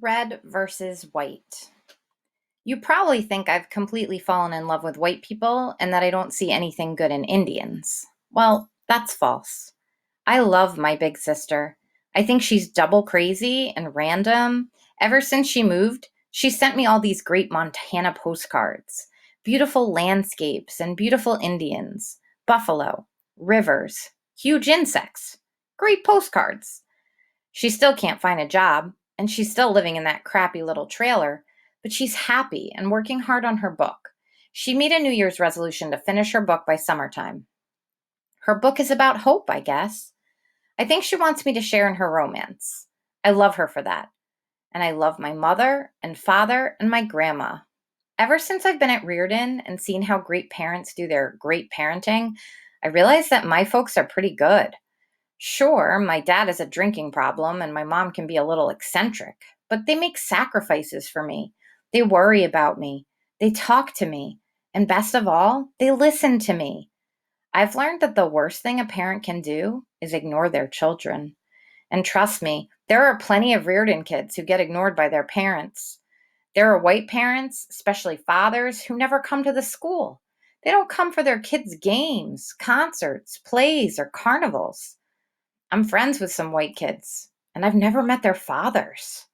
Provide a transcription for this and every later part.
Red versus white. You probably think I've completely fallen in love with white people and that I don't see anything good in Indians. Well, that's false. I love my big sister. I think she's double crazy and random. Ever since she moved, she sent me all these great Montana postcards, beautiful landscapes and beautiful Indians, buffalo, rivers, huge insects. Great postcards. She still can't find a job, and she's still living in that crappy little trailer, but she's happy and working hard on her book. She made a New Year's resolution to finish her book by summertime. Her book is about hope, I guess. I think she wants me to share in her romance. I love her for that. And I love my mother and father and my grandma. Ever since I've been at Reardon and seen how great parents do their great parenting, I realized that my folks are pretty good. Sure, my dad has a drinking problem and my mom can be a little eccentric, but they make sacrifices for me. They worry about me. They talk to me. And best of all, they listen to me. I've learned that the worst thing a parent can do is ignore their children. And trust me, there are plenty of Reardon kids who get ignored by their parents. There are white parents, especially fathers, who never come to the school. They don't come for their kids' games, concerts, plays, or carnivals. I'm friends with some white kids, and I've never met their fathers.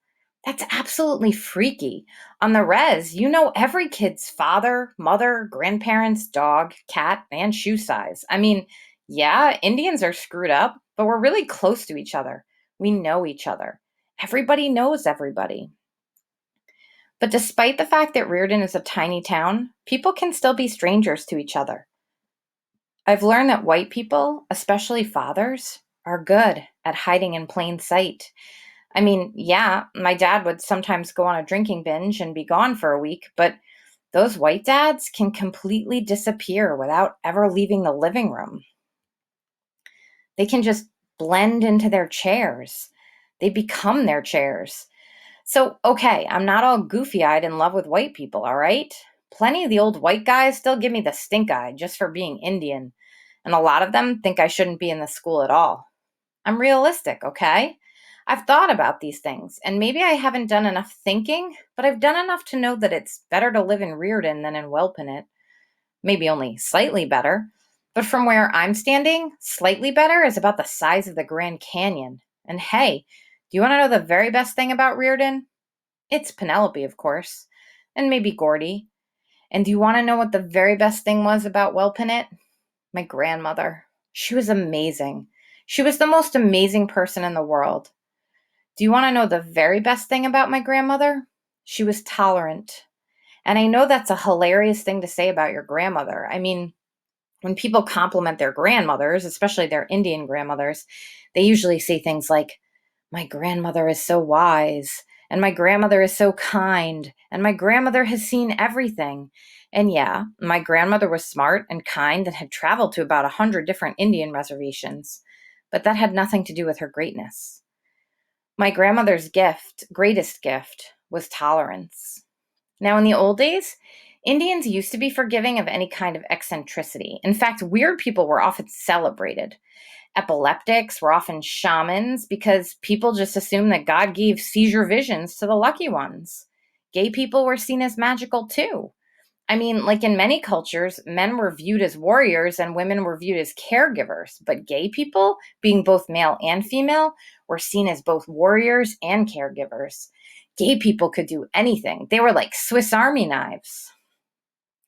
That's absolutely freaky. On the res, you know every kid's father, mother, grandparents, dog, cat, and shoe size. I mean, yeah, Indians are screwed up, but we're really close to each other. We know each other. Everybody knows everybody. But despite the fact that Reardon is a tiny town, people can still be strangers to each other. I've learned that white people, especially fathers, are good at hiding in plain sight. I mean, yeah, my dad would sometimes go on a drinking binge and be gone for a week, but those white dads can completely disappear without ever leaving the living room. They can just blend into their chairs. They become their chairs. So, okay, I'm not all goofy eyed in love with white people, all right? Plenty of the old white guys still give me the stink eye just for being Indian, and a lot of them think I shouldn't be in the school at all. I'm realistic, okay? I've thought about these things, and maybe I haven't done enough thinking, but I've done enough to know that it's better to live in Reardon than in Welpinit. Maybe only slightly better. But from where I'm standing, slightly better is about the size of the Grand Canyon. And hey, do you want to know the very best thing about Reardon? It's Penelope, of course, and maybe Gordy. And do you want to know what the very best thing was about Welpinit? My grandmother. She was amazing. She was the most amazing person in the world. Do you want to know the very best thing about my grandmother? She was tolerant. And I know that's a hilarious thing to say about your grandmother. I mean, when people compliment their grandmothers, especially their Indian grandmothers, they usually say things like, my grandmother is so wise, and my grandmother is so kind, and my grandmother has seen everything. And yeah, my grandmother was smart and kind and had traveled to about 100 different Indian reservations, but that had nothing to do with her greatness. My grandmother's greatest gift, was tolerance. Now, in the old days, Indians used to be forgiving of any kind of eccentricity. In fact, weird people were often celebrated. Epileptics were often shamans because people just assumed that God gave seizure visions to the lucky ones. Gay people were seen as magical too. I mean, like in many cultures, men were viewed as warriors and women were viewed as caregivers, but gay people, being both male and female, were seen as both warriors and caregivers. Gay people could do anything. They were like Swiss Army knives.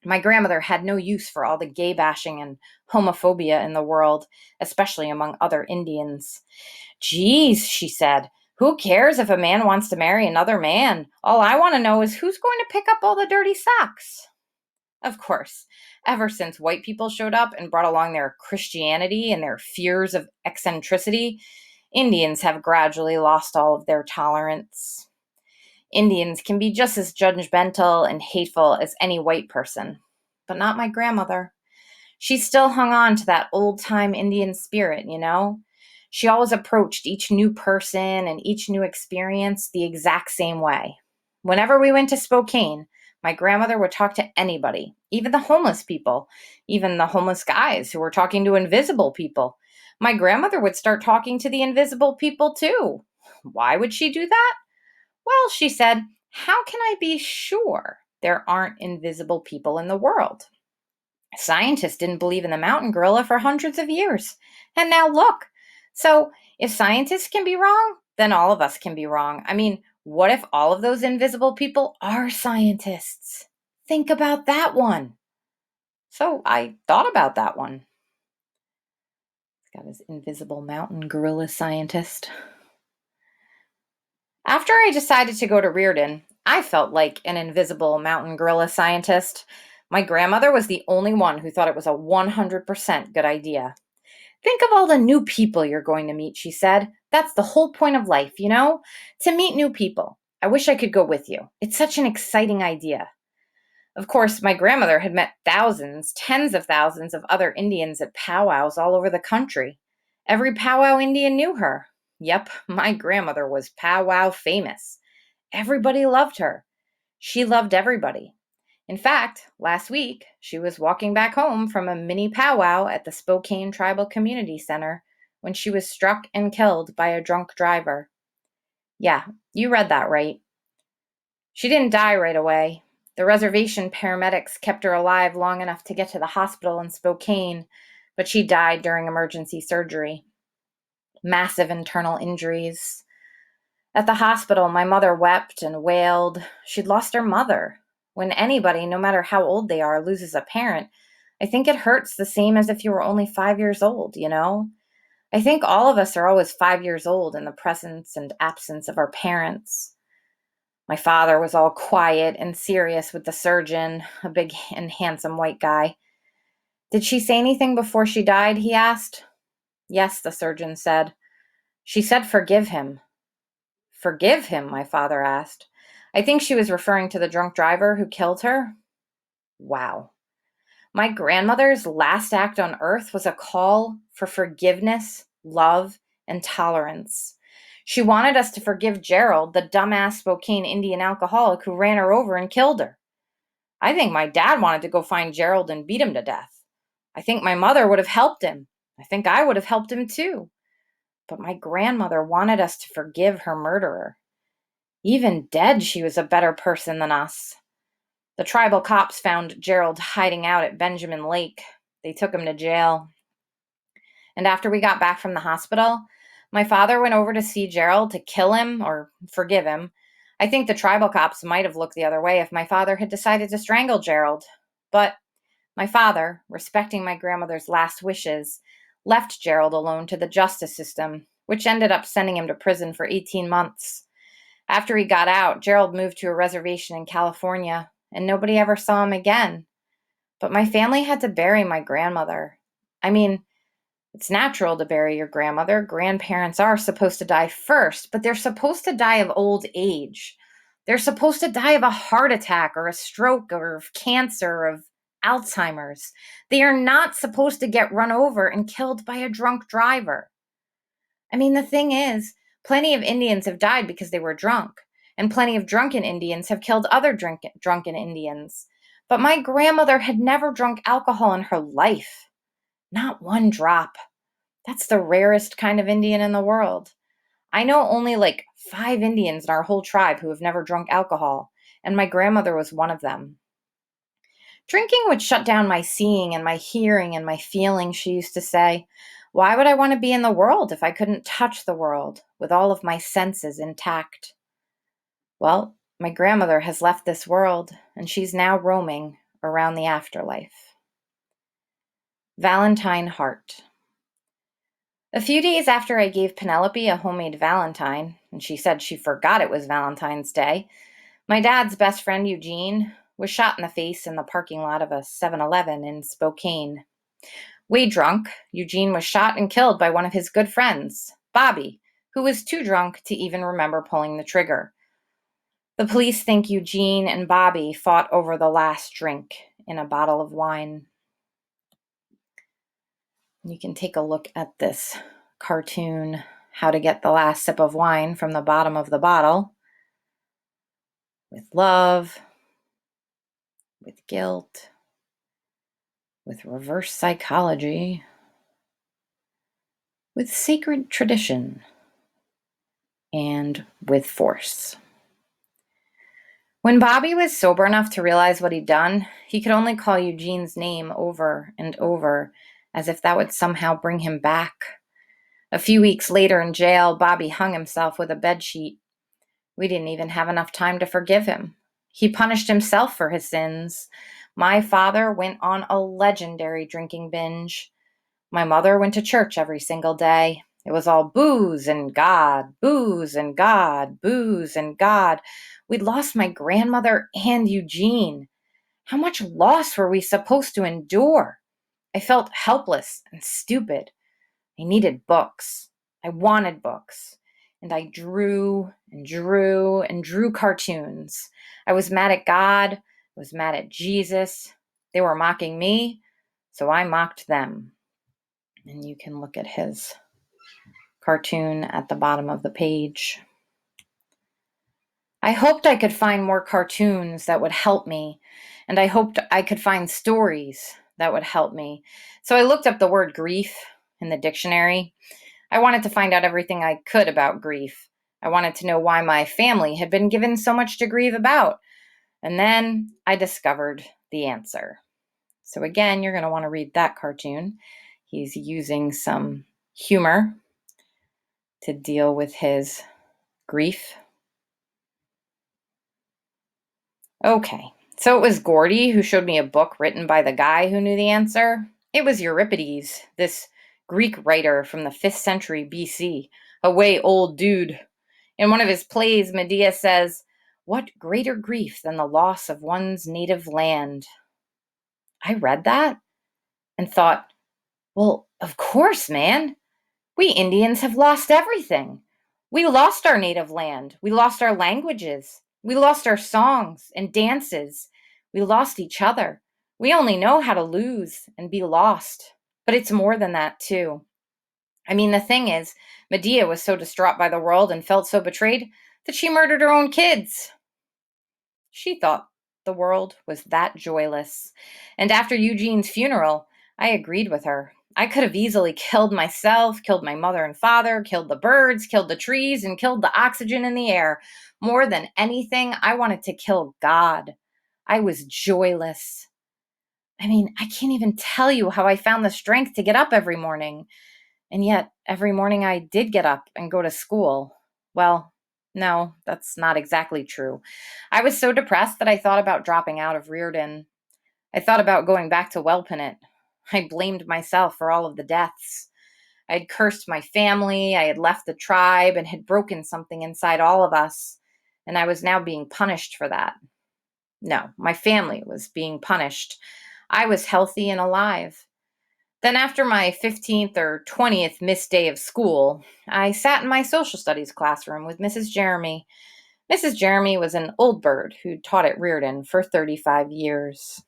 My grandmother had no use for all the gay bashing and homophobia in the world, especially among other Indians. Geez, she said, who cares if a man wants to marry another man? All I want to know is who's going to pick up all the dirty socks. Of course, ever since white people showed up and brought along their Christianity and their fears of eccentricity, Indians have gradually lost all of their tolerance. Indians can be just as judgmental and hateful as any white person, but not my grandmother. She still hung on to that old time Indian spirit, you know? She always approached each new person and each new experience the exact same way. Whenever we went to Spokane, my grandmother would talk to anybody, even the homeless people, even the homeless guys who were talking to invisible people. My grandmother would start talking to the invisible people too. Why would she do that? Well, she said, how can I be sure there aren't invisible people in the world? Scientists didn't believe in the mountain gorilla for hundreds of years. And now look. So, if scientists can be wrong, then all of us can be wrong. I mean, what if all of those invisible people are scientists? Think about that one. So, I thought about that one. He's got his invisible mountain gorilla scientist. After I decided to go to Reardon, I felt like an invisible mountain gorilla scientist. My grandmother was the only one who thought it was a 100% good idea. Think of all the new people you're going to meet, she said. That's the whole point of life, to meet new people. I wish I could go with you. It's such an exciting idea. Of course, my grandmother had met thousands, tens of thousands of other Indians at powwows all over the country. Every powwow Indian knew her. Yep, my grandmother was powwow famous. Everybody loved her. She loved everybody. In fact, last week, she was walking back home from a mini powwow at the Spokane Tribal Community Center when she was struck and killed by a drunk driver. Yeah, you read that right. She didn't die right away. The reservation paramedics kept her alive long enough to get to the hospital in Spokane, but she died during emergency surgery. Massive internal injuries. At the hospital, my mother wept and wailed. She'd lost her mother. When anybody, no matter how old they are, loses a parent, I think it hurts the same as if you were only 5 years old. I think all of us are always 5 years old in the presence and absence of our parents. My father was all quiet and serious with the surgeon, a big and handsome white guy. Did she say anything before she died? He asked. Yes, the surgeon said. She said forgive him. Forgive him? My father asked. I think she was referring to the drunk driver who killed her. Wow. My grandmother's last act on earth was a call for forgiveness, love, and tolerance. She wanted us to forgive Gerald, the dumbass Spokane Indian alcoholic who ran her over and killed her. I think my dad wanted to go find Gerald and beat him to death. I think my mother would have helped him. I think I would have helped him too. But my grandmother wanted us to forgive her murderer. Even dead, she was a better person than us. The tribal cops found Gerald hiding out at Benjamin Lake. They took him to jail. And after we got back from the hospital, my father went over to see Gerald to kill him or forgive him. I think the tribal cops might have looked the other way if my father had decided to strangle Gerald. But my father, respecting my grandmother's last wishes, left Gerald alone to the justice system, which ended up sending him to prison for 18 months. After he got out, Gerald moved to a reservation in California, and nobody ever saw him again. But my family had to bury my grandmother. I mean, it's natural to bury your grandmother. Grandparents are supposed to die first, but they're supposed to die of old age. They're supposed to die of a heart attack or a stroke or of cancer or of Alzheimer's. They are not supposed to get run over and killed by a drunk driver. I mean, the thing is, plenty of Indians have died because they were drunk, and plenty of drunken Indians have killed other drunken Indians. But my grandmother had never drunk alcohol in her life. Not one drop. That's the rarest kind of Indian in the world. I know only like 5 Indians in our whole tribe who have never drunk alcohol, and my grandmother was one of them. Drinking would shut down my seeing and my hearing and my feeling, she used to say. Why would I want to be in the world if I couldn't touch the world with all of my senses intact? Well, my grandmother has left this world, and she's now roaming around the afterlife. Valentine Hart. A few days after I gave Penelope a homemade Valentine, and she said she forgot it was Valentine's Day, my dad's best friend Eugene was shot in the face in the parking lot of a 7-Eleven in Spokane. Way drunk, Eugene was shot and killed by one of his good friends, Bobby, who was too drunk to even remember pulling the trigger. The police think Eugene and Bobby fought over the last drink in a bottle of wine. You can take a look at this cartoon, How to Get the Last Sip of Wine from the Bottom of the Bottle, with love, with guilt, with reverse psychology, with sacred tradition, and with force. When Bobby was sober enough to realize what he'd done, he could only call Eugene's name over and over, as if that would somehow bring him back. A few weeks later in jail, Bobby hung himself with a bedsheet. We didn't even have enough time to forgive him. He punished himself for his sins. My father went on a legendary drinking binge. My mother went to church every single day. It was all booze and God, booze and God, booze and God. We'd lost my grandmother and Eugene. How much loss were we supposed to endure? I felt helpless and stupid. I needed books. I wanted books. And I drew and drew and drew cartoons. I was mad at God. I was mad at Jesus. They were mocking me, so I mocked them. And you can look at his cartoon at the bottom of the page. I hoped I could find more cartoons that would help me, and I hoped I could find stories that would help me. So I looked up the word grief in the dictionary. I wanted to find out everything I could about grief. I wanted to know why my family had been given so much to grieve about. And then I discovered the answer. So again, you're going to want to read that cartoon. He's using some humor to deal with his grief. Okay, so it was Gordy who showed me a book written by the guy who knew the answer. It was Euripides, this Greek writer from the 5th century BC, a way old dude. In one of his plays, Medea says, "What greater grief than the loss of one's native land?" I read that and thought, well, of course, man. We Indians have lost everything. We lost our native land. We lost our languages. We lost our songs and dances. We lost each other. We only know how to lose and be lost. But it's more than that, too. I mean, the thing is, Medea was so distraught by the world and felt so betrayed that she murdered her own kids. She thought the world was that joyless. And after Eugene's funeral, I agreed with her. I could have easily killed myself, killed my mother and father, killed the birds, killed the trees, and killed the oxygen in the air. More than anything, I wanted to kill God. I was joyless. I mean, I can't even tell you how I found the strength to get up every morning. And yet, every morning I did get up and go to school. Well, no, that's not exactly true. I was so depressed that I thought about dropping out of Reardon. I thought about going back to Welpinit. I blamed myself for all of the deaths. I had cursed my family, I had left the tribe, and had broken something inside all of us, and I was now being punished for that. No, my family was being punished. I was healthy and alive. Then, after my 15th or 20th missed day of school, I sat in my social studies classroom with Mrs. Jeremy. Mrs. Jeremy was an old bird who taught at Reardon for 35 years.